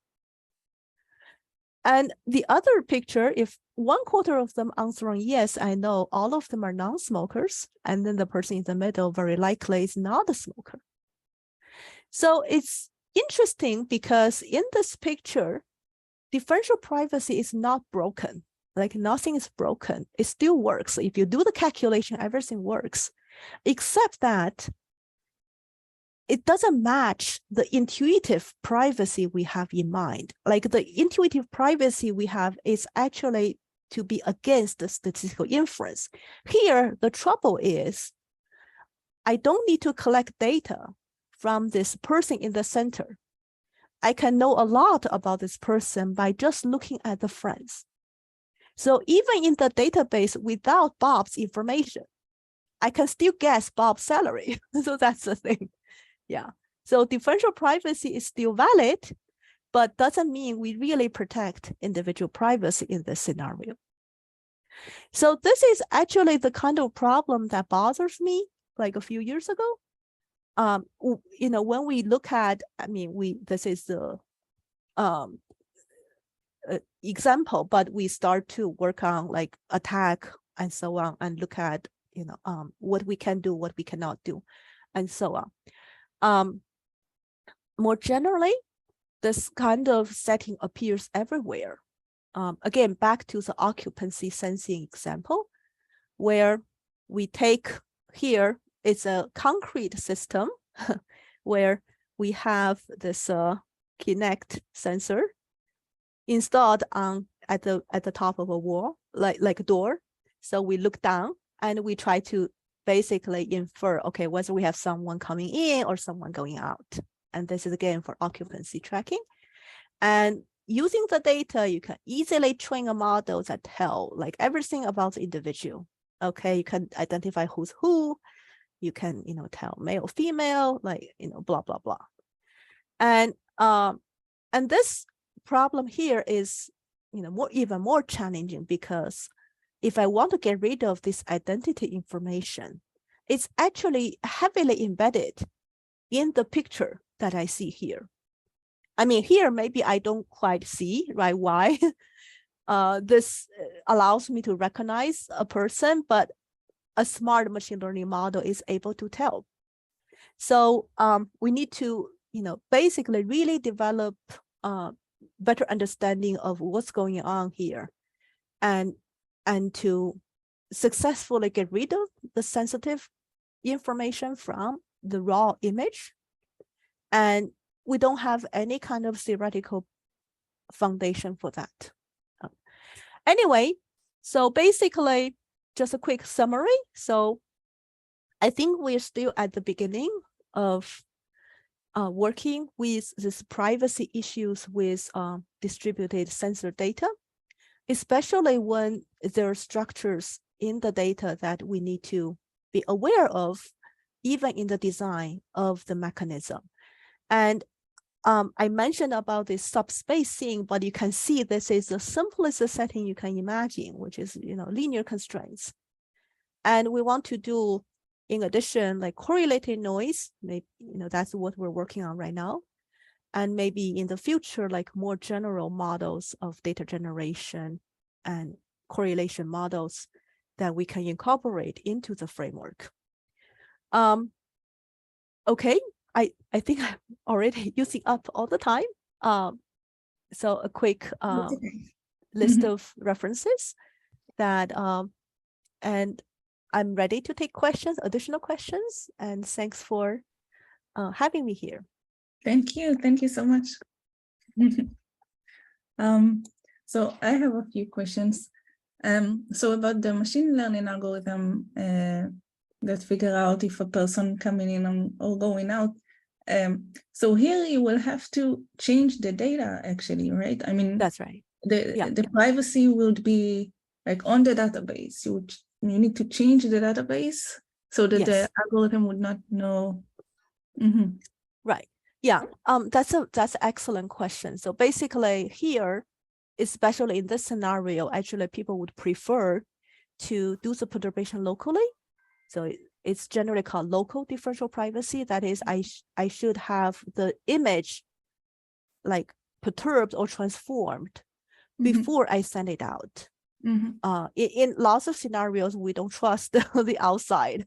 And the other picture, if 1/4 of them answering yes, I know all of them are non-smokers, and then the person in the middle very likely is not a smoker. So it's interesting because in this picture, differential privacy is not broken. Like nothing is broken. It still works. If you do the calculation, everything works, except that it doesn't match the intuitive privacy we have in mind. Like the intuitive privacy we have is actually to be against the statistical inference. Here, the trouble is I don't need to collect data from this person in the center. I can know a lot about this person by just looking at the friends. So even in the database without Bob's information, I can still guess Bob's salary. So that's the thing. Yeah. So differential privacy is still valid, but doesn't mean we really protect individual privacy in this scenario. So this is actually the kind of problem that bothers me like a few years ago. When we look at, this is the example, but we start to work on like attack and so on and look at, what we can do, what we cannot do, and so on. More generally, this kind of setting appears everywhere. Again, back to the occupancy sensing example, where we take here, it's a concrete system where we have this Kinect sensor installed at the top of a wall, like a door. So we look down and we try to basically infer, okay, whether we have someone coming in or someone going out. And this is again for occupancy tracking. And using the data, you can easily train a model that tell like everything about the individual. Okay, you can identify who's who. You can, tell male, female, like, blah, blah, blah. And this problem here is, even more challenging because if I want to get rid of this identity information, it's actually heavily embedded in the picture that I see here. Here, maybe I don't quite see, right, why this allows me to recognize a person, but a smart machine learning model is able to tell. So we need to, basically really develop better understanding of what's going on here and to successfully get rid of the sensitive information from the raw image. And we don't have any kind of theoretical foundation for that. Anyway, so basically, just a quick summary. So I think we're still at the beginning of working with this privacy issues with distributed sensor data, especially when there are structures in the data that we need to be aware of, even in the design of the mechanism. And I mentioned about this subspace thing, but you can see this is the simplest setting you can imagine, which is, linear constraints. And we want to do, in addition, like correlated noise, maybe, that's what we're working on right now. And maybe in the future, like more general models of data generation and correlation models that we can incorporate into the framework. Okay, I think I'm already using up all the time. So a quick list of references that, and I'm ready to take questions, additional questions, and thanks for having me here. Thank you so much. So I have a few questions. So about the machine learning algorithm that figure out if a person coming in or going out. So here you will have to change the data actually, right? I mean, That's right. Yeah. the privacy would be like on the database. You need to change the database so that the Yes. algorithm would not know. Mm-hmm. Right. Yeah. That's an excellent question. So basically here, especially in this scenario, actually people would prefer to do the perturbation locally. So it's generally called local differential privacy. That is, I should have the image like perturbed or transformed before I send it out. In lots of scenarios, we don't trust the outside,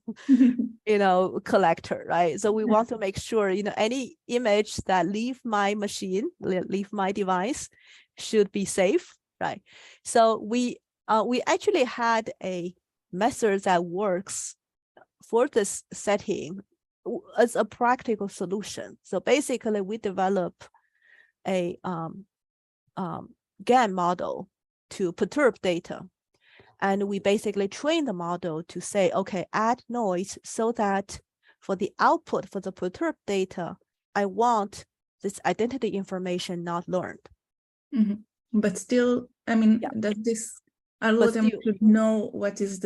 collector, right? So we want to make sure, any image that leave my machine, leave my device, should be safe, right? So we actually had a method that works for this setting as a practical solution. So basically, we develop a GAN model to perturb data. And we basically train the model to say, okay, add noise so that for the output for the perturbed data, I want this identity information not learned. But still, I mean, does this algorithm should know what is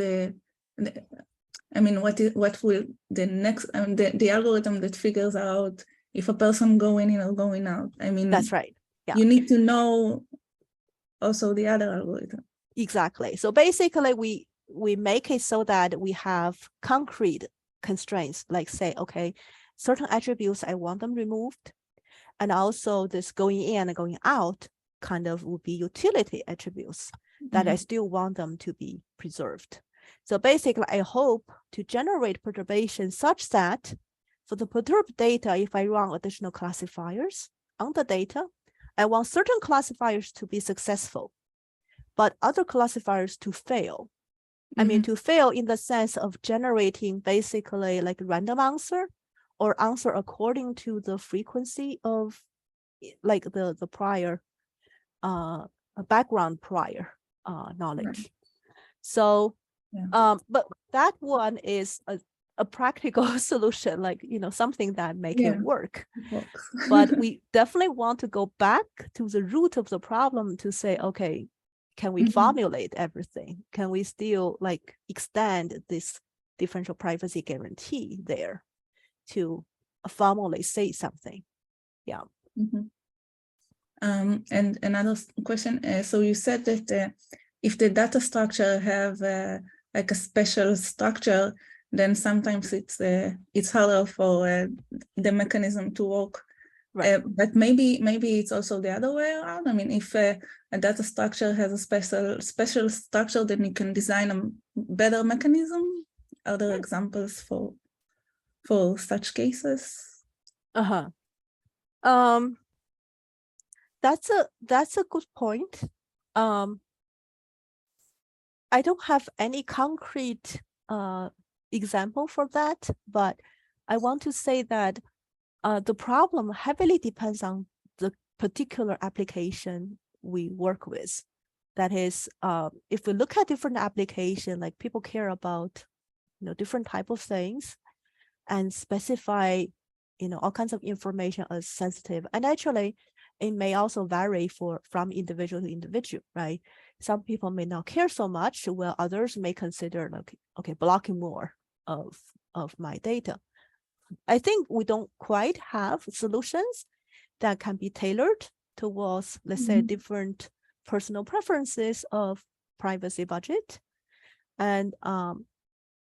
what will the next, the algorithm that figures out if a person going in or going out. I mean, that's right. Yeah. You need to know also the other algorithm. Exactly. So basically we make it so that we have concrete constraints, like say, okay, certain attributes, I want them removed. And also this going in and going out kind of would be utility attributes that I still want them to be preserved. So basically, I hope to generate perturbation such that for the perturbed data, if I run additional classifiers on the data, I want certain classifiers to be successful, but other classifiers to fail. I mean, to fail in the sense of generating basically like random answer or answer according to the frequency of like the prior background prior knowledge. Right. So, but that one is a practical solution, like, something that make it work. But we definitely want to go back to the root of the problem to say, okay, can we formulate everything? Can we still like extend this differential privacy guarantee there to formally say something? Yeah. And another question, so you said that if the data structure have like a special structure, then sometimes it's harder for the mechanism to work. Right. But maybe it's also the other way around. I mean, if a data structure has a special structure, then you can design a better mechanism. Are there examples for such cases? That's a good point. I don't have any concrete example for that, but I want to say that the problem heavily depends on the particular application we work with. That is, if we look at different application, like people care about, different type of things and specify, all kinds of information as sensitive. And actually, it may also vary from individual to individual, right? Some people may not care so much, while others may consider like, okay, blocking more of my data. I think we don't quite have solutions that can be tailored towards, let's say, different personal preferences of privacy budget. And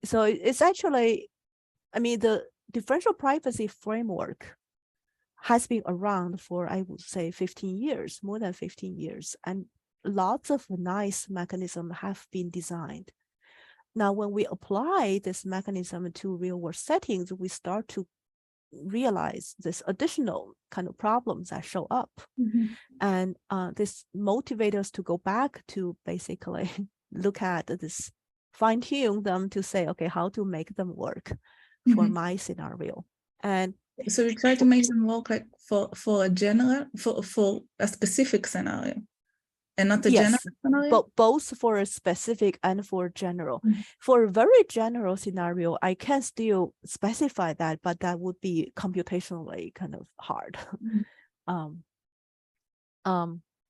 so it's actually, I mean, the differential privacy framework has been around for, I would say, 15 years, more than 15 years. And lots of nice mechanisms have been designed. Now, when we apply this mechanism to real world settings, we start to realize this additional kind of problems that show up. And this motivates us to go back to basically look at this, fine tune them to say, okay, how to make them work for my scenario. And So you try to make them work like for a general, for a specific scenario and not a general Yes, scenario? but both for a specific and for general. Mhm. For a very general scenario, I can still specify that, but that would be computationally kind of hard. Mhm.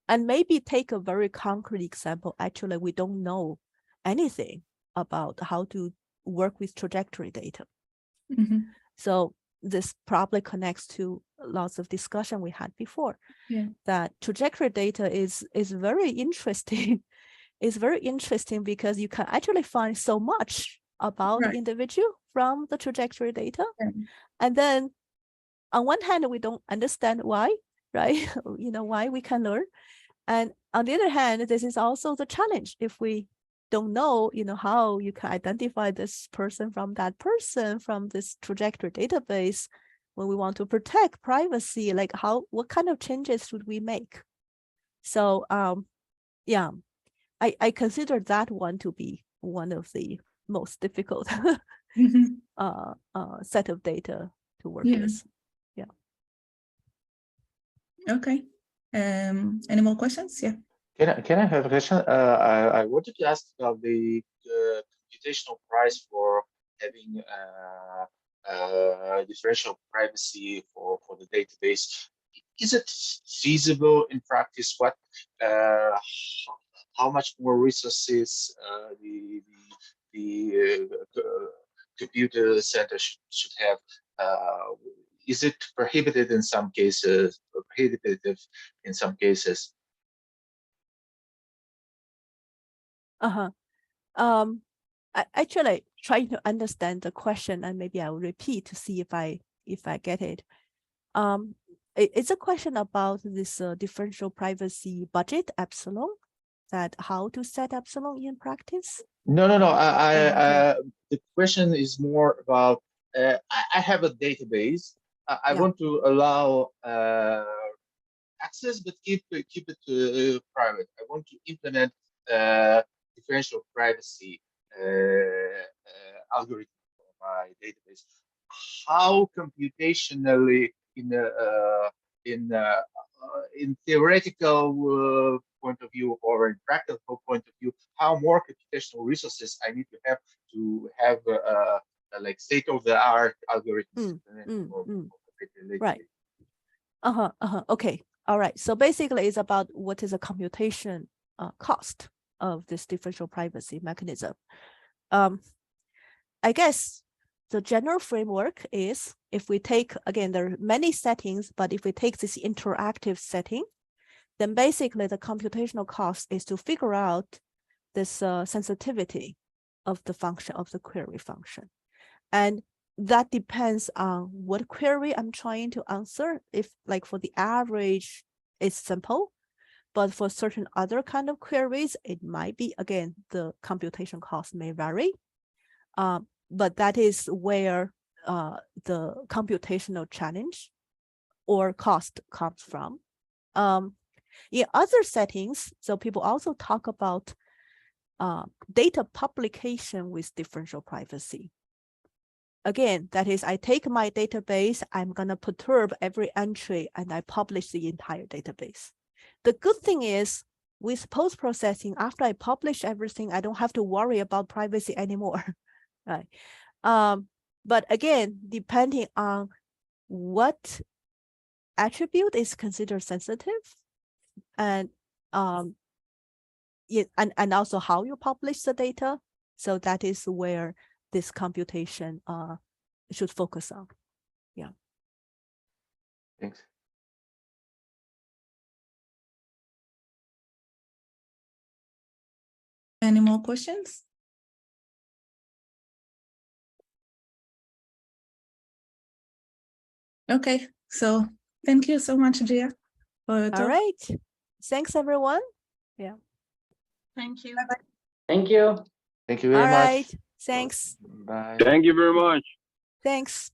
And maybe take a very concrete example. Actually, we don't know anything about how to work with trajectory data. Mhm. So this probably connects to lots of discussion we had before. Yeah. That trajectory data is very interesting. It's very interesting because you can actually find so much about the Right. individual from the trajectory data. Yeah. And then on one hand, we don't understand why, right? Why we can learn. And on the other hand, this is also the challenge. If we don't know, how you can identify this person from that person from this trajectory database, when we want to protect privacy, like what kind of changes should we make? So yeah, I consider that one to be one of the most difficult Mhm. set of data to work Yeah. with. Yeah. Okay. Any more questions? Yeah. Can I have a question? I wanted to ask about the computational price for having differential privacy for the database. Is it feasible in practice? How much more resources the computer center should have? Is it prohibited in some cases, or prohibitive in some cases? I actually trying to understand the question, and maybe I'll repeat to see if I get it. It's a question about this differential privacy budget epsilon, that how to set epsilon in practice. No. Okay. The question is more about I have a database. I Yeah. want to allow access, but keep it private. I want to implement differential privacy algorithm for my database. How computationally in theoretical point of view or in practical point of view, how more computational resources I need to have like state-of-the-art algorithms. Right. Okay. All right. So basically, it's about what is the computation cost of this differential privacy mechanism. I guess the general framework is, if we take, again, there are many settings, but if we take this interactive setting, then basically the computational cost is to figure out this sensitivity of the function, of the query function. And that depends on what query I'm trying to answer. If like for the average, it's simple, but for certain other kind of queries, it might be, again, the computation cost may vary. But that is where the computational challenge or cost comes from. In other settings, so people also talk about data publication with differential privacy. Again, that is, I take my database, I'm going to perturb every entry, and I publish the entire database. The good thing is, with post-processing, after I publish everything, I don't have to worry about privacy anymore. Right. But again, depending on what attribute is considered sensitive, and and also how you publish the data, so that is where this computation should focus on. Yeah. Thanks. Any more questions? Okay, so thank you so much, Jie, for your talk. All right. Thanks, everyone. Yeah. Thank you. Thank you. Thank you very All much. right. Thanks. Bye. Thank you very much. Thanks.